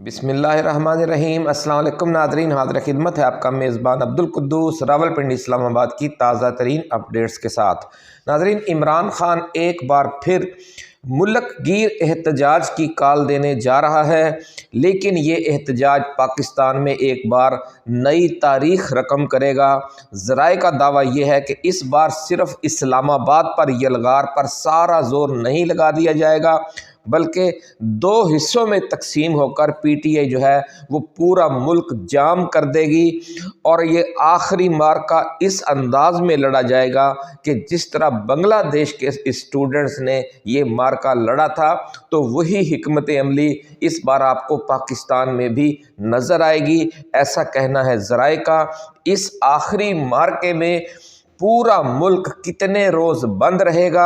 بسم اللہ الرحمن الرحیم۔ السلام علیکم ناظرین، حاضر خدمت ہے آپ کا میزبان عبدالقدوس راولپنڈی اسلام آباد کی تازہ ترین اپڈیٹس کے ساتھ۔ ناظرین، عمران خان ایک بار پھر ملک گیر احتجاج کی کال دینے جا رہا ہے، لیکن یہ احتجاج پاکستان میں ایک بار نئی تاریخ رقم کرے گا۔ ذرائع کا دعویٰ یہ ہے کہ اس بار صرف اسلام آباد پر یلغار پر سارا زور نہیں لگا دیا جائے گا، بلکہ دو حصوں میں تقسیم ہو کر پی ٹی آئی جو ہے وہ پورا ملک جام کر دے گی، اور یہ آخری مارکہ اس انداز میں لڑا جائے گا کہ جس طرح بنگلہ دیش کے اسٹوڈنٹس نے یہ مارکہ لڑا تھا، تو وہی حکمت عملی اس بار آپ کو پاکستان میں بھی نظر آئے گی، ایسا کہنا ہے ذرائع کا۔ اس آخری مارکے میں پورا ملک کتنے روز بند رہے گا،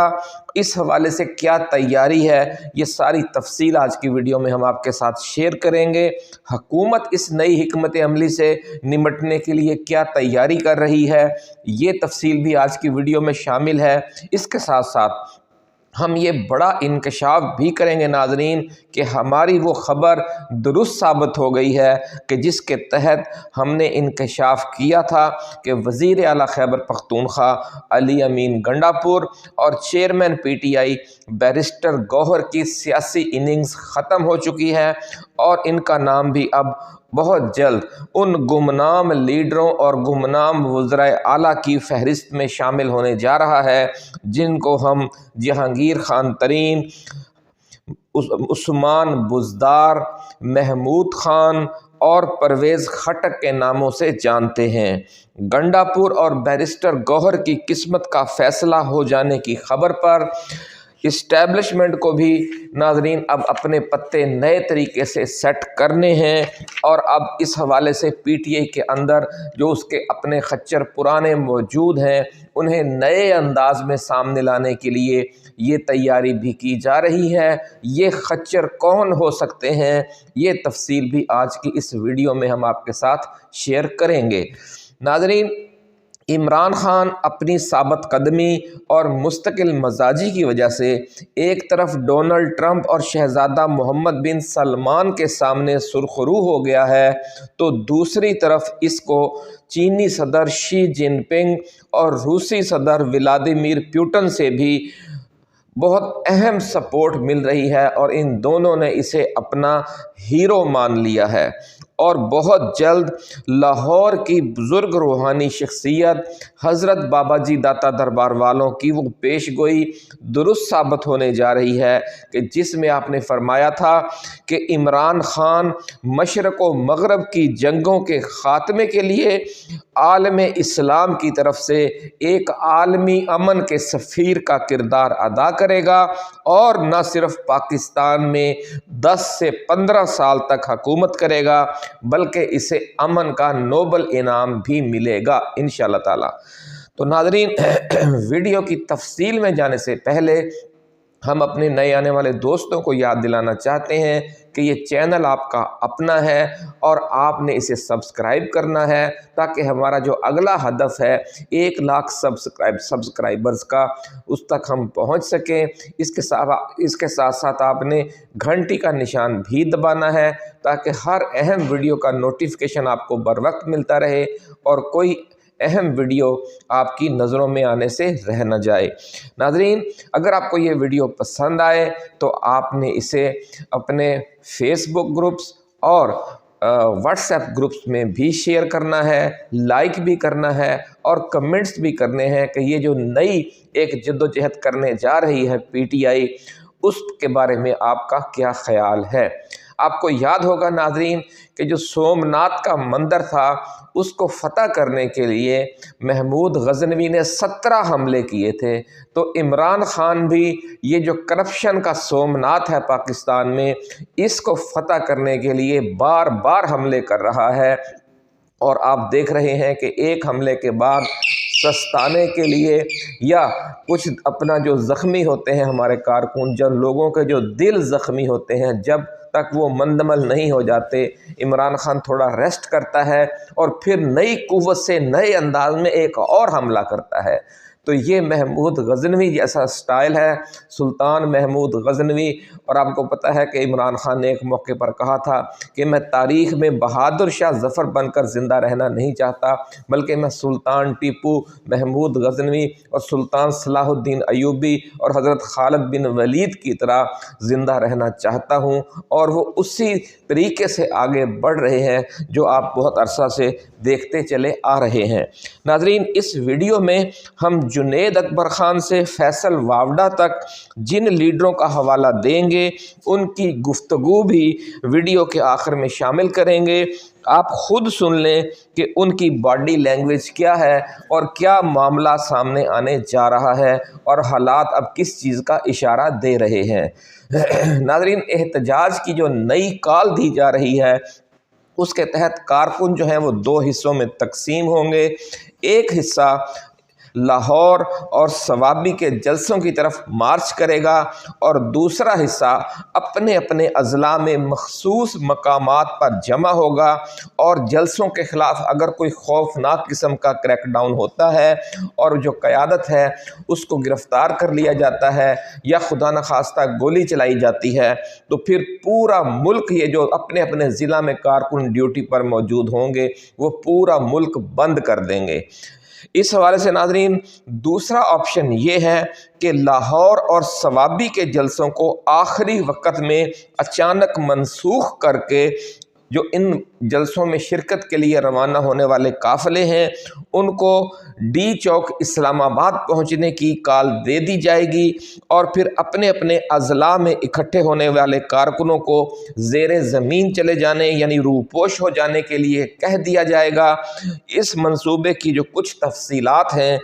اس حوالے سے کیا تیاری ہے، یہ ساری تفصیل آج کی ویڈیو میں ہم آپ کے ساتھ شیئر کریں گے۔ حکومت اس نئی حکمت عملی سے نمٹنے کے لیے کیا تیاری کر رہی ہے، یہ تفصیل بھی آج کی ویڈیو میں شامل ہے۔ اس کے ساتھ ساتھ ہم یہ بڑا انکشاف بھی کریں گے ناظرین کہ ہماری وہ خبر درست ثابت ہو گئی ہے کہ جس کے تحت ہم نے انکشاف کیا تھا کہ وزیر اعلیٰ خیبر پختونخوا علی امین گنڈاپور اور chairman P T I barrister Gohar کی سیاسی اننگز ختم ہو چکی ہے، اور ان کا نام بھی اب بہت جلد ان گمنام لیڈروں اور گمنام وزرائے اعلیٰ کی فہرست میں شامل ہونے جا رہا ہے، جن کو ہم جہانگیر خان ترین، عثمان بزدار، محمود خان اور پرویز خٹک کے ناموں سے جانتے ہیں۔ گنڈاپور اور بیرسٹر گوہر کی قسمت کا فیصلہ ہو جانے کی خبر پر اسٹیبلشمنٹ کو بھی ناظرین اب اپنے پتے نئے طریقے سے سیٹ کرنے ہیں، اور اب اس حوالے سے پی ٹی آئی کے اندر جو اس کے اپنے خچر پرانے موجود ہیں، انہیں نئے انداز میں سامنے لانے کے لیے یہ تیاری بھی کی جا رہی ہے۔ یہ خچر کون ہو سکتے ہیں، یہ تفصیل بھی آج کی اس ویڈیو میں ہم آپ کے ساتھ شیئر کریں گے۔ ناظرین، عمران خان اپنی ثابت قدمی اور مستقل مزاجی کی وجہ سے ایک طرف ڈونلڈ ٹرمپ اور شہزادہ محمد بن سلمان کے سامنے سرخرو ہو گیا ہے، تو دوسری طرف اس کو چینی صدر شی جن پنگ اور روسی صدر ولادیمیر پوٹن سے بھی بہت اہم سپورٹ مل رہی ہے، اور ان دونوں نے اسے اپنا ہیرو مان لیا ہے، اور بہت جلد لاہور کی بزرگ روحانی شخصیت حضرت بابا جی داتا دربار والوں کی وہ پیش گوئی درست ثابت ہونے جا رہی ہے کہ جس میں آپ نے فرمایا تھا کہ عمران خان مشرق و مغرب کی جنگوں کے خاتمے کے لیے عالم اسلام کی طرف سے ایک عالمی امن کے سفیر کا کردار ادا کرے گا، اور نہ صرف پاکستان میں 10 سے 15 سال تک حکومت کرے گا، بلکہ اسے امن کا نوبل انعام بھی ملے گا انشاءاللہ تعالی۔ تو ناظرین، ویڈیو کی تفصیل میں جانے سے پہلے ہم اپنے نئے آنے والے دوستوں کو یاد دلانا چاہتے ہیں کہ یہ چینل آپ کا اپنا ہے، اور آپ نے اسے سبسکرائب کرنا ہے تاکہ ہمارا جو اگلا ہدف ہے 1 لاکھ سبسکرائبرز کا، اس تک ہم پہنچ سکیں۔ اس کے ساتھ ساتھ آپ نے گھنٹی کا نشان بھی دبانا ہے تاکہ ہر اہم ویڈیو کا نوٹیفیکیشن آپ کو بر وقت ملتا رہے، اور کوئی اہم ویڈیو آپ کی نظروں میں آنے سے رہ نہ جائے۔ ناظرین، اگر آپ کو یہ ویڈیو پسند آئے تو آپ نے اسے اپنے فیس بک گروپس اور واٹس ایپ گروپس میں بھی شیئر کرنا ہے، لائک بھی کرنا ہے، اور کمنٹس بھی کرنے ہیں کہ یہ جو نئی ایک جدوجہد کرنے جا رہی ہے پی ٹی آئی، اس کے بارے میں آپ کا کیا خیال ہے۔ آپ کو یاد ہوگا ناظرین کہ جو سومناتھ کا مندر تھا، اس کو فتح کرنے کے لیے محمود غزنوی نے 17 حملے کیے تھے، تو عمران خان بھی یہ جو کرپشن کا سومناتھ ہے پاکستان میں، اس کو فتح کرنے کے لیے بار بار حملے کر رہا ہے، اور آپ دیکھ رہے ہیں کہ ایک حملے کے بعد سستانے کے لیے یا کچھ اپنا جو زخمی ہوتے ہیں ہمارے کارکن، جب لوگوں کے جو دل زخمی ہوتے ہیں، جب تک وہ مندمل نہیں ہو جاتے، عمران خان تھوڑا ریسٹ کرتا ہے اور پھر نئی قوت سے نئے انداز میں ایک اور حملہ کرتا ہے۔ تو یہ محمود غزنوی جیسا سٹائل ہے، سلطان محمود غزنوی۔ اور آپ کو پتہ ہے کہ عمران خان نے ایک موقع پر کہا تھا کہ میں تاریخ میں بہادر شاہ ظفر بن کر زندہ رہنا نہیں چاہتا، بلکہ میں سلطان ٹیپو، محمود غزنوی اور سلطان صلاح الدین ایوبی اور حضرت خالد بن ولید کی طرح زندہ رہنا چاہتا ہوں، اور وہ اسی طریقے سے آگے بڑھ رہے ہیں جو آپ بہت عرصہ سے دیکھتے چلے آ رہے ہیں۔ ناظرین، اس ویڈیو میں ہم جنید اکبر خان سے فیصل واوڈا تک جن لیڈروں کا حوالہ دیں گے ان کی گفتگو بھی ویڈیو کے آخر میں شامل کریں گے۔ آپ خود سن لیں کہ ان کی باڈی لینگویج کیا ہے اور کیا معاملہ سامنے آنے جا رہا ہے اور حالات اب کس چیز کا اشارہ دے رہے ہیں۔ ناظرین، احتجاج کی جو نئی کال دی جا رہی ہے اس کے تحت کارکن جو ہیں وہ دو حصوں میں تقسیم ہوں گے۔ ایک حصہ لاہور اور ثوابی کے جلسوں کی طرف مارچ کرے گا اور دوسرا حصہ اپنے اپنے اضلاع میں مخصوص مقامات پر جمع ہوگا، اور جلسوں کے خلاف اگر کوئی خوفناک قسم کا کریک ڈاؤن ہوتا ہے اور جو قیادت ہے اس کو گرفتار کر لیا جاتا ہے یا خدا نخواستہ گولی چلائی جاتی ہے، تو پھر پورا ملک، یہ جو اپنے اپنے ضلع میں کارکن ڈیوٹی پر موجود ہوں گے وہ پورا ملک بند کر دیں گے۔ اس حوالے سے ناظرین، دوسرا آپشن یہ ہے کہ لاہور اور ثوابی کے جلسوں کو آخری وقت میں اچانک منسوخ کر کے جو ان جلسوں میں شرکت کے لیے روانہ ہونے والے قافلے ہیں ان کو ڈی چوک اسلام آباد پہنچنے کی کال دے دی جائے گی، اور پھر اپنے اپنے اضلاع میں اکٹھے ہونے والے کارکنوں کو زیر زمین چلے جانے یعنی روپوش ہو جانے کے لیے کہہ دیا جائے گا۔ اس منصوبے کی جو کچھ تفصیلات ہیں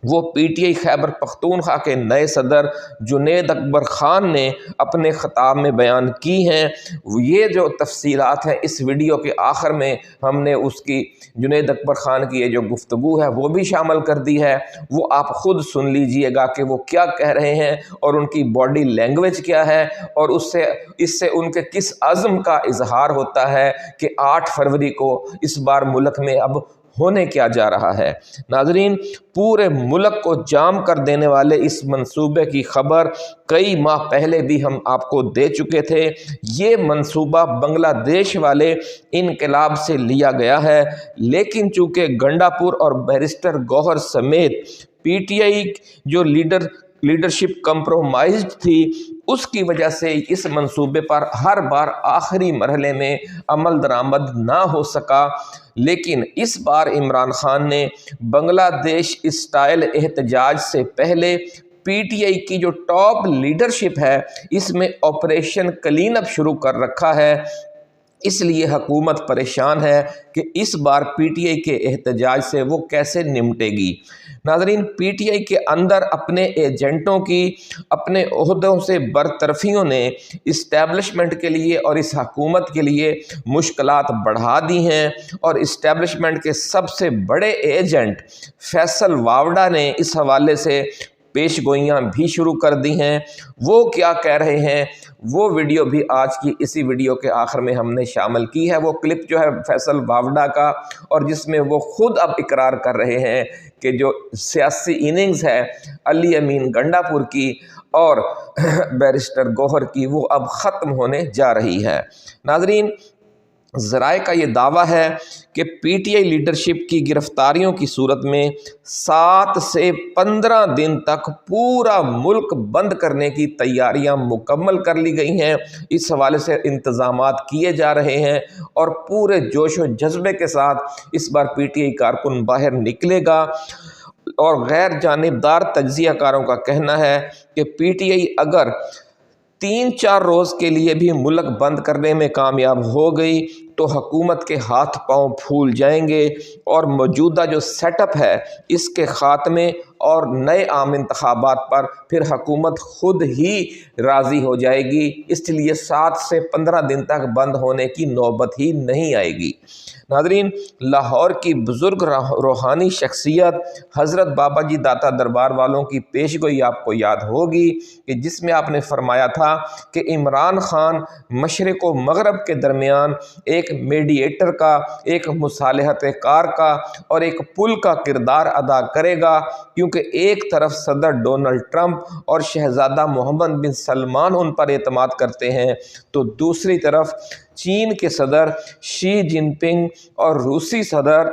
وہ پی ٹی آئی خیبر پختونخوا کے نئے صدر جنید اکبر خان نے اپنے خطاب میں بیان کی ہیں۔ یہ جو تفصیلات ہیں اس ویڈیو کے آخر میں ہم نے اس کی جنید اکبر خان کی یہ جو گفتگو ہے وہ بھی شامل کر دی ہے، وہ آپ خود سن لیجئے گا کہ وہ کیا کہہ رہے ہیں اور ان کی باڈی لینگویج کیا ہے، اور اس سے ان کے کس عزم کا اظہار ہوتا ہے کہ 8 فروری کو اس بار ملک میں اب ہونے کیا جا رہا ہے۔ ناظرین، پورے ملک کو جام کر دینے والے اس منصوبے کی خبر کئی ماہ پہلے بھی ہم آپ کو دے چکے تھے۔ یہ منصوبہ بنگلہ دیش والے انقلاب سے لیا گیا ہے، لیکن چونکہ گنڈا پور اور بیرسٹر گوہر سمیت پی ٹی آئی جو لیڈرشپ کمپرومائزڈ تھی، اس کی وجہ سے اس منصوبے پر ہر بار آخری مرحلے میں عمل درآمد نہ ہو سکا۔ لیکن اس بار عمران خان نے بنگلہ دیش اسٹائل احتجاج سے پہلے پی ٹی آئی کی جو ٹاپ لیڈرشپ ہے اس میں آپریشن کلین اپ شروع کر رکھا ہے۔ اس لیے حکومت پریشان ہے کہ اس بار پی ٹی آئی کے احتجاج سے وہ کیسے نمٹے گی۔ ناظرین، پی ٹی آئی کے اندر اپنے ایجنٹوں کی اپنے عہدوں سے برطرفیوں نے اسٹیبلشمنٹ کے لیے اور اس حکومت کے لیے مشکلات بڑھا دی ہیں، اور اسٹیبلشمنٹ کے سب سے بڑے ایجنٹ فیصل واوڈا نے اس حوالے سے پیش گوئیاں بھی شروع کر دی ہیں۔ وہ کیا کہہ رہے ہیں وہ ویڈیو بھی آج کی اسی ویڈیو کے آخر میں ہم نے شامل کی ہے۔ وہ کلپ جو ہے فیصل واوڈا کا، اور جس میں وہ خود اب اقرار کر رہے ہیں کہ جو سیاسی اننگز ہے علی امین گنڈا پور کی اور بیرسٹر گوہر کی وہ اب ختم ہونے جا رہی ہے۔ ناظرین، ذرائع کا یہ دعویٰ ہے کہ پی ٹی آئی لیڈرشپ کی گرفتاریوں کی صورت میں 7 سے 15 دن تک پورا ملک بند کرنے کی تیاریاں مکمل کر لی گئی ہیں۔ اس حوالے سے انتظامات کیے جا رہے ہیں اور پورے جوش و جذبے کے ساتھ اس بار پی ٹی آئی کارکن باہر نکلے گا، اور غیر جانبدار تجزیہ کاروں کا کہنا ہے کہ پی ٹی آئی اگر 3-4 روز کے لیے بھی ملک بند کرنے میں کامیاب ہو گئی تو حکومت کے ہاتھ پاؤں پھول جائیں گے، اور موجودہ جو سیٹ اپ ہے اس کے خاتمے اور نئے عام انتخابات پر پھر حکومت خود ہی راضی ہو جائے گی۔ اس لیے 7 سے 15 دن تک بند ہونے کی نوبت ہی نہیں آئے گی۔ ناظرین، لاہور کی بزرگ روحانی شخصیت حضرت بابا جی داتا دربار والوں کی پیش گوئی آپ کو یاد ہوگی کہ جس میں آپ نے فرمایا تھا کہ عمران خان مشرق و مغرب کے درمیان ایک ایک میڈییٹر کا، ایک مصالحت کار کا اور ایک پل کا کردار ادا کرے گا، کیونکہ ایک طرف صدر ڈونلڈ ٹرمپ اور شہزادہ محمد بن سلمان ان پر اعتماد کرتے ہیں، تو دوسری طرف چین کے صدر شی جن پنگ اور روسی صدر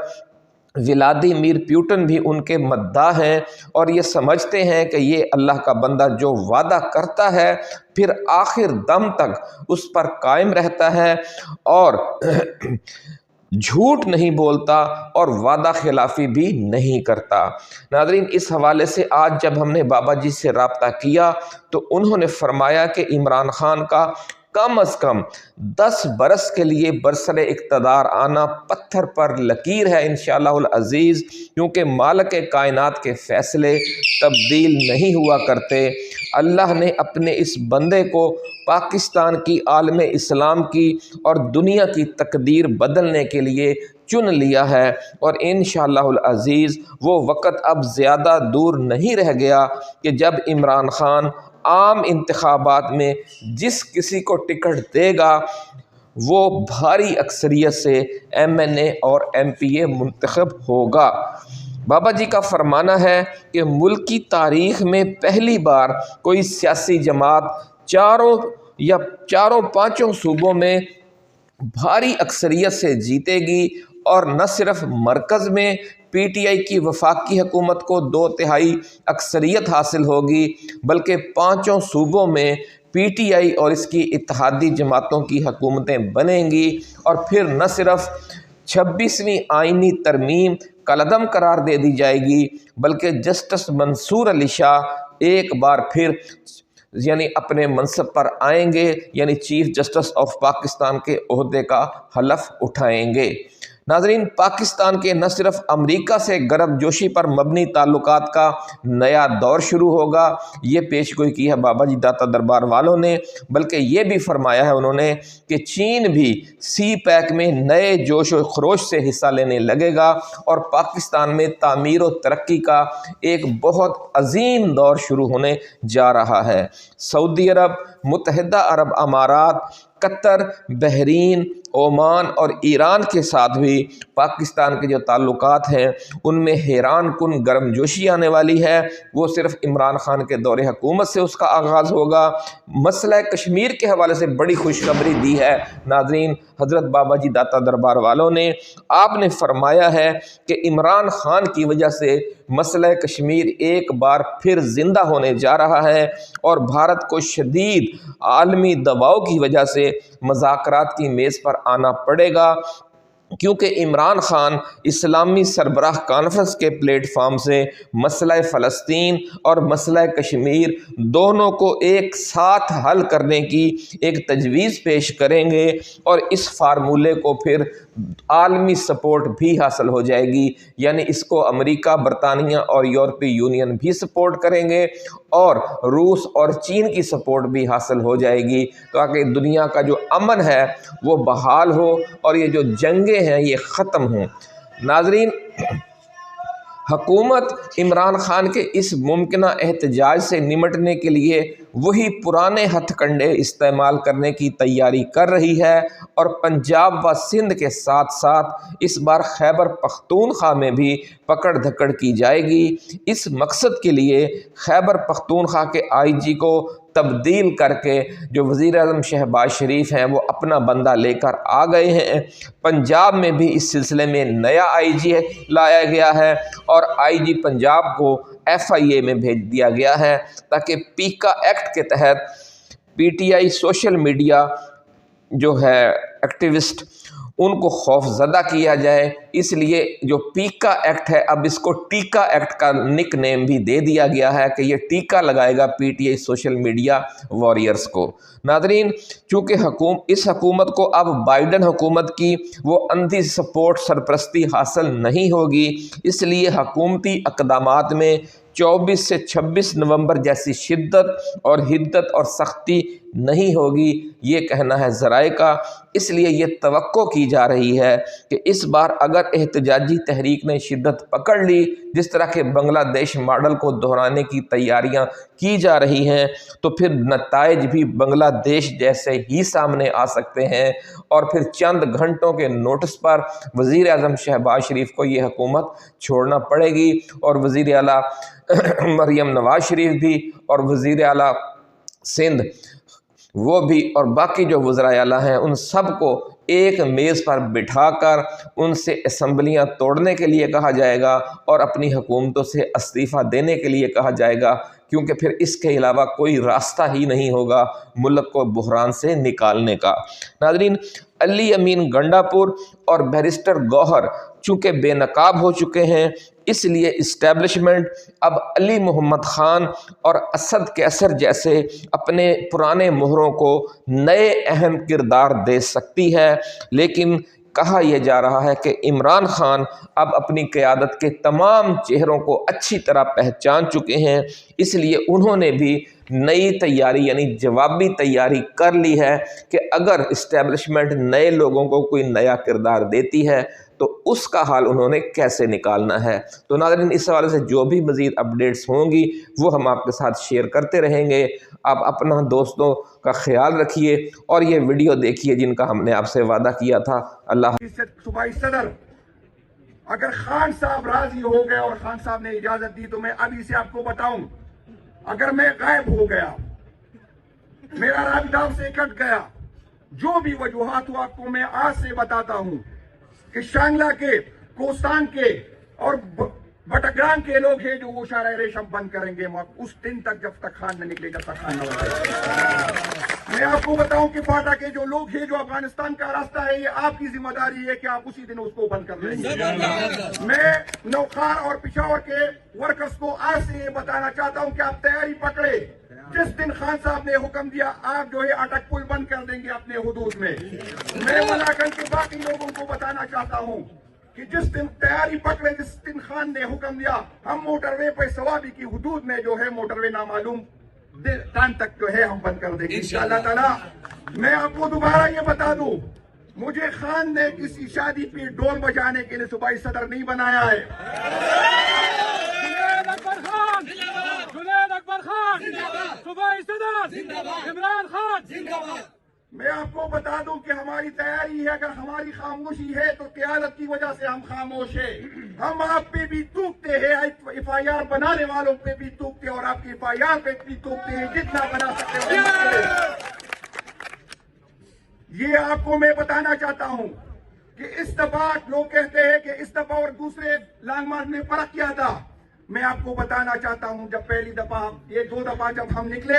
ولادیمیر پیوٹن بھی ان کے مداح ہیں، اور یہ سمجھتے ہیں کہ یہ اللہ کا بندہ جو وعدہ کرتا ہے پھر آخر دم تک اس پر قائم رہتا ہے اور جھوٹ نہیں بولتا اور وعدہ خلافی بھی نہیں کرتا۔ ناظرین، اس حوالے سے آج جب ہم نے بابا جی سے رابطہ کیا تو انہوں نے فرمایا کہ عمران خان کا کم از کم 10 برس کے لیے برسر اقتدار آنا پتھر پر لکیر ہے انشاءاللہ العزیز، کیونکہ مالک کائنات کے فیصلے تبدیل نہیں ہوا کرتے۔ اللہ نے اپنے اس بندے کو پاکستان کی، عالم اسلام کی اور دنیا کی تقدیر بدلنے کے لیے چن لیا ہے، اور انشاءاللہ العزیز وہ وقت اب زیادہ دور نہیں رہ گیا کہ جب عمران خان عام انتخابات میں جس کسی کو ٹکٹ دے گا وہ بھاری اکثریت سے MNA اور MPA منتخب ہوگا۔ بابا جی کا فرمانا ہے کہ ملک کی تاریخ میں پہلی بار کوئی سیاسی جماعت چاروں پانچوں صوبوں میں بھاری اکثریت سے جیتے گی، اور نہ صرف مرکز میں PTI کی وفاقی حکومت کو 2/3 اکثریت حاصل ہوگی، بلکہ پانچوں صوبوں میں PTI اور اس کی اتحادی جماعتوں کی حکومتیں بنیں گی، اور پھر نہ صرف 26ویں آئینی ترمیم کالعدم قرار دے دی جائے گی، بلکہ جسٹس منصور علی شاہ ایک بار پھر اپنے منصب پر آئیں گے، چیف جسٹس آف پاکستان کے عہدے کا حلف اٹھائیں گے۔ ناظرین، پاکستان کے نہ صرف امریکہ سے گرم جوشی پر مبنی تعلقات کا نیا دور شروع ہوگا، یہ پیش گوئی کی ہے بابا جی داتا دربار والوں نے، بلکہ یہ بھی فرمایا ہے انہوں نے کہ چین بھی CPEC میں نئے جوش و خروش سے حصہ لینے لگے گا، اور پاکستان میں تعمیر و ترقی کا ایک بہت عظیم دور شروع ہونے جا رہا ہے۔ سعودی عرب، متحدہ عرب امارات، قطر، بحرین، عمان اور ایران کے ساتھ بھی پاکستان کے جو تعلقات ہیں ان میں حیران کن گرم جوشی آنے والی ہے۔ وہ صرف عمران خان کے دور حکومت سے اس کا آغاز ہوگا۔ مسئلہ کشمیر کے حوالے سے بڑی خوشخبری دی ہے ناظرین حضرت بابا جی داتا دربار والوں نے۔ آپ نے فرمایا ہے کہ عمران خان کی وجہ سے مسئلہ کشمیر ایک بار پھر زندہ ہونے جا رہا ہے، اور بھارت کو شدید عالمی دباؤ کی وجہ سے مذاکرات کی میز پر آنا پڑے گا، کیونکہ عمران خان اسلامی سربراہ کانفرنس کے پلیٹ فارم سے مسئلہ فلسطین اور مسئلہ کشمیر دونوں کو ایک ساتھ حل کرنے کی ایک تجویز پیش کریں گے، اور اس فارمولے کو پھر عالمی سپورٹ بھی حاصل ہو جائے گی، اس کو امریکہ، برطانیہ اور یورپی یونین بھی سپورٹ کریں گے، اور روس اور چین کی سپورٹ بھی حاصل ہو جائے گی، تاکہ دنیا کا جو امن ہے وہ بحال ہو اور یہ جو جنگیں ہیں یہ ختم ہوں۔ ناظرین، حکومت عمران خان کے اس ممکنہ احتجاج سے نمٹنے کے لیے وہی پرانے ہتھ کنڈے استعمال کرنے کی تیاری کر رہی ہے، اور پنجاب و سندھ کے ساتھ ساتھ اس بار خیبر پختونخوا میں بھی پکڑ دھکڑ کی جائے گی۔ اس مقصد کے لیے خیبر پختونخوا کے IG کو تبدیل کر کے جو وزیر اعظم شہباز شریف ہیں وہ اپنا بندہ لے کر آ گئے ہیں۔ پنجاب میں بھی اس سلسلے میں نیا IG لایا گیا ہے، اور IG پنجاب کو FIA میں بھیج دیا گیا ہے، تاکہ پیکا ایکٹ کے تحت PTI سوشل میڈیا جو ہے ایکٹیوسٹ ان کو خوف زدہ کیا جائے۔ اس لیے جو پیکا ایکٹ ہے اب اس کو ٹیکا ایکٹ کا نک نیم بھی دے دیا گیا ہے، کہ یہ ٹیکا لگائے گا PTI سوشل میڈیا واریئرز کو۔ ناظرین، چونکہ اس حکومت کو اب بائیڈن حکومت کی وہ اندھی سپورٹ سرپرستی حاصل نہیں ہوگی، اس لیے حکومتی اقدامات میں 24 سے 26 نومبر جیسی شدت اور حدت اور سختی نہیں ہوگی، یہ کہنا ہے ذرائع کا۔ اس لیے یہ توقع کی جا رہی ہے کہ اس بار اگر احتجاجی تحریک نے شدت پکڑ لی، جس طرح کے بنگلہ دیش ماڈل کو دہرانے کی تیاریاں کی جا رہی ہیں، تو پھر نتائج بھی بنگلہ دیش جیسے ہی سامنے آ سکتے ہیں، اور پھر چند گھنٹوں کے نوٹس پر وزیر اعظم شہباز شریف کو یہ حکومت چھوڑنا پڑے گی، اور وزیر اعلیٰ مریم نواز شریف بھی، اور وزیر اعلیٰ سندھ وہ بھی، اور باقی جو وزراء اعلیٰ ہیں ان سب کو ایک میز پر بٹھا کر ان سے اسمبلیاں توڑنے کے لیے کہا جائے گا اور اپنی حکومتوں سے استعفیٰ دینے کے لیے کہا جائے گا، کیونکہ پھر اس کے علاوہ کوئی راستہ ہی نہیں ہوگا ملک کو بحران سے نکالنے کا۔ ناظرین، علی امین گنڈا پور اور بیرسٹر گوہر چونکہ بے نقاب ہو چکے ہیں، اس لیے اسٹیبلشمنٹ اب علی محمد خان اور اسد کیسر جیسے اپنے پرانے مہروں کو نئے اہم کردار دے سکتی ہے، لیکن کہا یہ جا رہا ہے کہ عمران خان اب اپنی قیادت کے تمام چہروں کو اچھی طرح پہچان چکے ہیں، اس لیے انہوں نے بھی نئی تیاری یعنی جوابی تیاری کر لی ہے کہ اگر اسٹیبلشمنٹ نئے لوگوں کو کوئی نیا کردار دیتی ہے تو اس کا حال انہوں نے کیسے نکالنا ہے۔ تو ناظرین، اس حوالے سے جو بھی مزید اپڈیٹس ہوں گی وہ ہم آپ کے ساتھ شیئر کرتے رہیں گے۔ آپ اپنا دوستوں کا خیال رکھیے اور یہ ویڈیو دیکھیے جن کا ہم نے آپ سے وعدہ کیا تھا۔ اللہ صوبائی صدر اگر خان صاحب راضی ہو گئے اور خان صاحب نے اجازت دی تو میں ابھی سے آپ کو بتاؤں، اگر میں غائب ہو گیا، میرا رابطہ آپ سے کٹ گیا، جو بھی وجوہات ہو آپ کو میں آج سے بتاتا ہوں کہ شانگلہ کے، کوستان کے اور بٹگرام کے لوگ ہیں جو وہ شارع ریشم بند کریں گے اس دن تک جب تک خان نہ نکلے، جب تک خان نہ نکلے۔ میں آپ کو بتاؤں کہ فاٹا کے جو لوگ ہیں جو افغانستان کا راستہ ہے، یہ آپ کی ذمہ داری ہے کہ آپ اسی دن اس کو بند کر دیں گے۔ میں نوخار اور پشاور کے ورکرز کو آج سے یہ بتانا چاہتا ہوں کہ آپ تیاری پکڑے، جس دن خان صاحب نے حکم دیا آپ جو ہے اٹک پل بند کر دیں گے اپنے حدود میں۔ میں ملاکنڈ کے باقی لوگوں کو بتانا چاہتا ہوں کہ جس دن تیاری پکڑے، جس دن خان نے حکم دیا ہم موٹر وے پہ سوابی کی حدود میں جو ہے موٹر وے نامعلوم ٹائم تک جو ہے ہم بند کر دیں گے انشاءاللہ تعالی۔ میں آپ کو دوبارہ یہ بتا دوں، مجھے خان نے کسی شادی پہ ڈول بجانے کے لیے صوبائی صدر نہیں بنایا ہے۔ جنید اکبر خان، جنید اکبر خان، صوبائی صدر عمران خان۔ میں آپ کو بتا دوں کہ ہماری تیاری ہے، اگر ہماری خاموشی ہے تو قیادت کی وجہ سے ہم خاموش ہیں۔ ہم آپ پہ بھی توکتے ہیں، ایف آئی آر بنانے والوں پہ بھی توکتے ہیں اور آپ کی ایف آئی آر پہ بھی توکتے ہیں، جتنا بنا سکتے ہیں۔ یہ آپ کو میں بتانا چاہتا ہوں کہ اس دفعہ لوگ کہتے ہیں کہ اس دفعہ اور دوسرے لانگ مارچ نے فرق کیا تھا۔ میں آپ کو بتانا چاہتا ہوں جب پہلی دفعہ، یہ 2 دفعہ جب ہم نکلے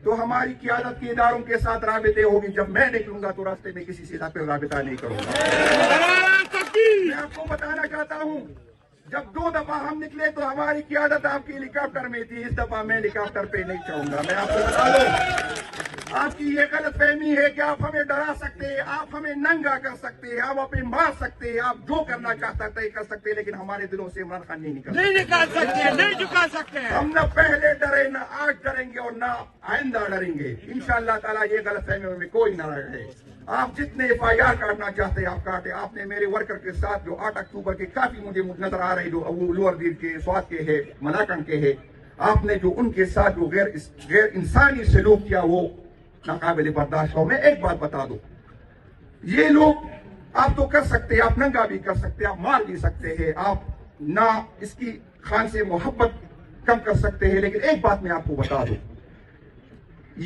تو ہماری قیادت کے اداروں کے ساتھ رابطے ہوگی، جب میں نکلوں گا تو راستے میں کسی سے پہ رابطہ نہیں کروں گا۔ میں آپ کو بتانا چاہتا ہوں جب 2 دفعہ ہم نکلے تو ہماری قیادت آپ کی ہیلی کاپٹر میں تھی، اس دفعہ میں ہیلی کاپٹر پہ نہیں چاہوں گا۔ میں آپ کو بتا دوں، آپ کی یہ غلط فہمی ہے کہ آپ ہمیں ڈرا سکتے ہیں، آپ ہمیں ننگا کر سکتے ہیں، آپ ہمیں مار سکتے ہیں، آپ جو کرنا چاہتا ہے کر سکتے ہیں، لیکن ہمارے دلوں سے عمران خان نہیں نکال سکتے، نہیں جھکا سکتے۔ ہم نہ پہلے ڈرے، نہ آج ڈریں گے اور نہ آئندہ ڈریں گے انشاءاللہ تعالی۔ یہ غلط فہمی میں کوئی نہ رہے۔ آپ جتنے ایف آئی آر کاٹنا چاہتے ہیں آپ کاٹے۔ آپ نے میرے ورکر کے ساتھ جو 8 اکتوبر کے کافی مجھے نظر آ رہے جو لوور دیر کے، سوات کے ہے، ملاکنڈ کے ہے، آپ نے جو ان کے ساتھ جو غیر انسانی سلوک کیا وہ ناقابل برداشت ہو۔ میں ایک بات بتا دوں، یہ لوگ آپ تو کر سکتے ہیں، آپ ننگا بھی کر سکتے ہیں، آپ مار بھی سکتے ہیں، آپ نہ اس کی خان سے محبت کم کر سکتے ہیں، لیکن ایک بات میں آپ کو بتا دوں،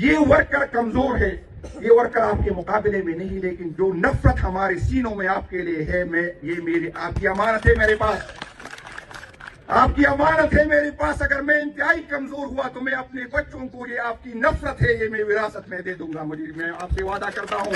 یہ ورکر کمزور ہے، یہ ورکر آپ کے مقابلے میں نہیں، لیکن جو نفرت ہمارے سینوں میں آپ کے لیے ہے، یہ میری آپ کی امانت ہے میرے پاس، آپ کی امانت ہے میرے پاس۔ اگر میں انتہائی کمزور ہوا تو میں اپنے بچوں کو یہ آپ کی نفرت ہے یہ میں وراثت میں دے دوں گا، میں آپ سے وعدہ کرتا ہوں۔